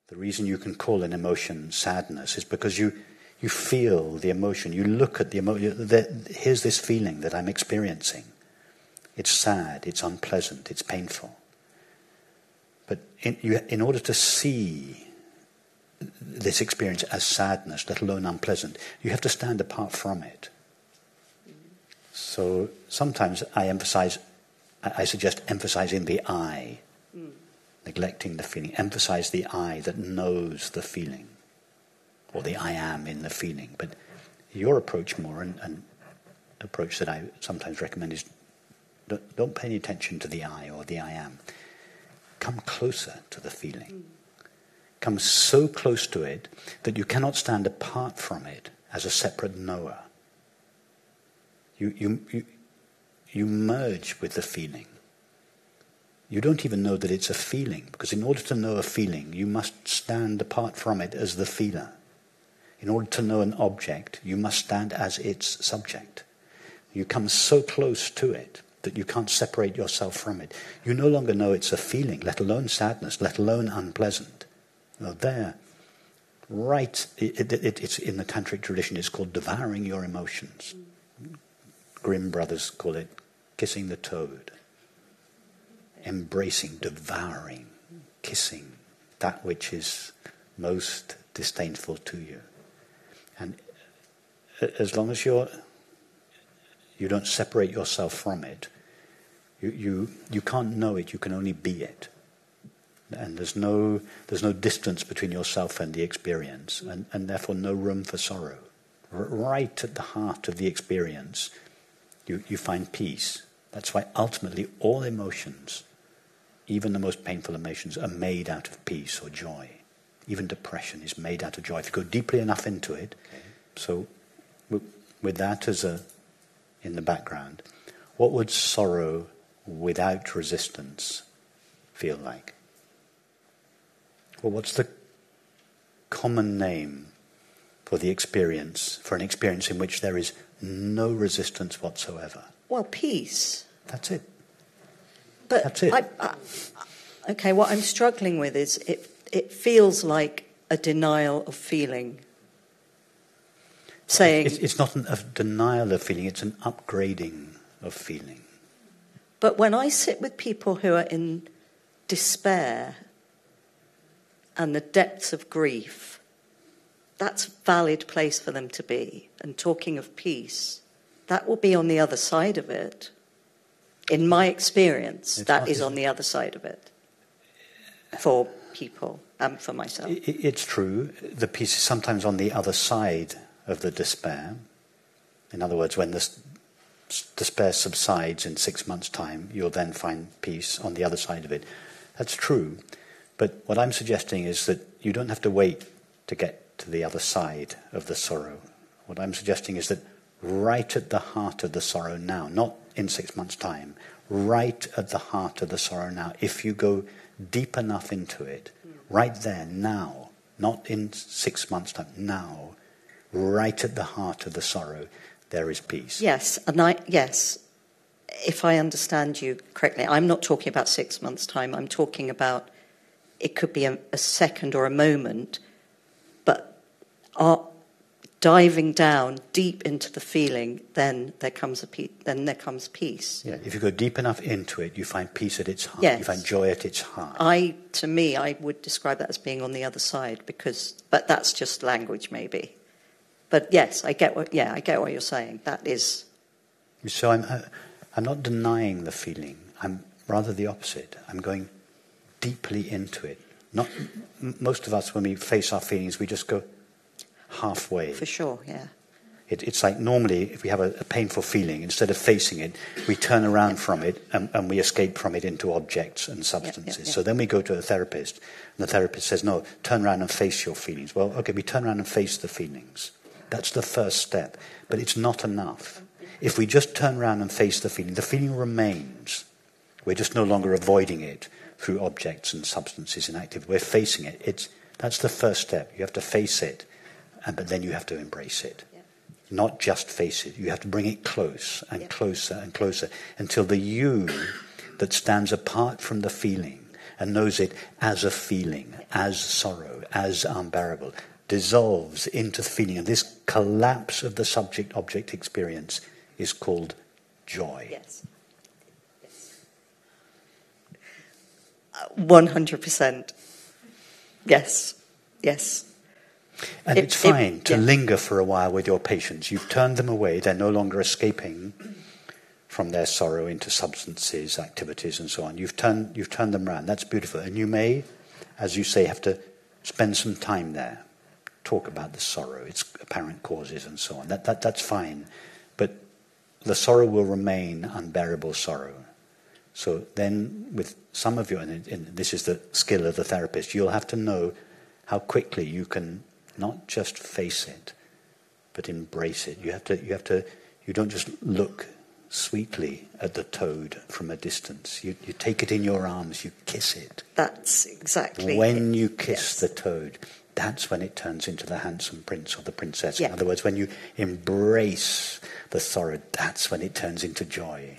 The reason you can call an emotion sadness is because you feel the emotion. You look at the emotion. Here's this feeling that I'm experiencing. It's sad, it's unpleasant, it's painful. But in order to see this experience as sadness, let alone unpleasant, you have to stand apart from it. So sometimes I suggest emphasizing the I, neglecting the feeling. Emphasize the I that knows the feeling, or the I am in the feeling. But your approach more, and approach that I sometimes recommend, is don't pay any attention to the I or the I am. Come closer to the feeling. Come so close to it that you cannot stand apart from it as a separate knower. You merge with the feeling. You don't even know that it's a feeling, because in order to know a feeling, you must stand apart from it as the feeler. In order to know an object, you must stand as its subject. You come so close to it that you can't separate yourself from it. You no longer know it's a feeling, let alone sadness, let alone unpleasant. Now there, right, it's in the tantric tradition, it's called devouring your emotions. Grimm Brothers call it kissing the toad. Embracing, devouring, kissing that which is most disdainful to you. And as long as you don't separate yourself from it, you can't know it, you can only be it. And there's no distance between yourself and the experience, and therefore no room for sorrow. Right at the heart of the experience, you find peace. That's why ultimately all emotions, even the most painful emotions, are made out of peace or joy. Even depression is made out of joy. If you go deeply enough into it. So with that in the background, what would sorrow without resistance feel like? Well, what's the common name for the experience, for an experience in which there is no resistance whatsoever? Well, peace. That's it. But that's it. Okay, what I'm struggling with is it feels like a denial of feeling. Saying it's not a denial of feeling, it's an upgrading of feeling. But when I sit with people who are in despair and the depths of grief, that's a valid place for them to be. And talking of peace, that will be on the other side of it. In my experience, that is on the other side of it. For people and for myself. It's true. The peace is sometimes on the other side of the despair. In other words, when the despair subsides in 6 months' time, you'll then find peace on the other side of it. That's true. But what I'm suggesting is that you don't have to wait to get to the other side of the sorrow. What I'm suggesting is that right at the heart of the sorrow now, not in 6 months' time, right at the heart of the sorrow now, if you go deep enough into it, right there, now, not in 6 months' time, now, right at the heart of the sorrow, there is peace. Yes, yes, if I understand you correctly, I'm not talking about 6 months' time, I'm talking about it could be a second or a moment, but diving down deep into the feeling, then there comes peace. Yeah, if you go deep enough into it, you find peace at its heart. Yes. You find joy at its heart. To me, I would describe that as being on the other side, but that's just language, maybe. But yes, I get what you're saying. That is. So I'm not denying the feeling. I'm rather the opposite. I'm going deeply into it. Most of us, when we face our feelings, we just go halfway. For sure, yeah. It's like normally, if we have a painful feeling, instead of facing it, we turn around from it and we escape from it into objects and substances. So then we go to a therapist, and the therapist says, no, turn around and face your feelings. Well, okay, we turn around and face the feelings. That's the first step. But it's not enough. If we just turn around and face the feeling remains. We're just no longer avoiding it through objects and substances and activity. We're facing it. That's the first step. You have to face it, but then you have to embrace it. Not just face it. You have to bring it close and closer and closer until the you that stands apart from the feeling and knows it as a feeling, as sorrow, as unbearable, dissolves into the feeling. And this collapse of the subject-object experience is called joy. Yes. 100%. Yes. And it's fine to linger for a while with your patients. You've turned them away. They're no longer escaping from their sorrow into substances, activities, and so on. You've turned them around. That's beautiful. And you may, as you say, have to spend some time there. Talk about the sorrow, its apparent causes, and so on. That's fine. But the sorrow will remain unbearable sorrow. So then with some of you, and this is the skill of the therapist, you'll have to know how quickly you can not just face it, but embrace it. You don't just look sweetly at the toad from a distance. You take it in your arms, you kiss it. That's exactly when you kiss yes. the toad, that's when it turns into the handsome prince or the princess. Yeah. In other words, when you embrace the sorrow, that's when it turns into joy.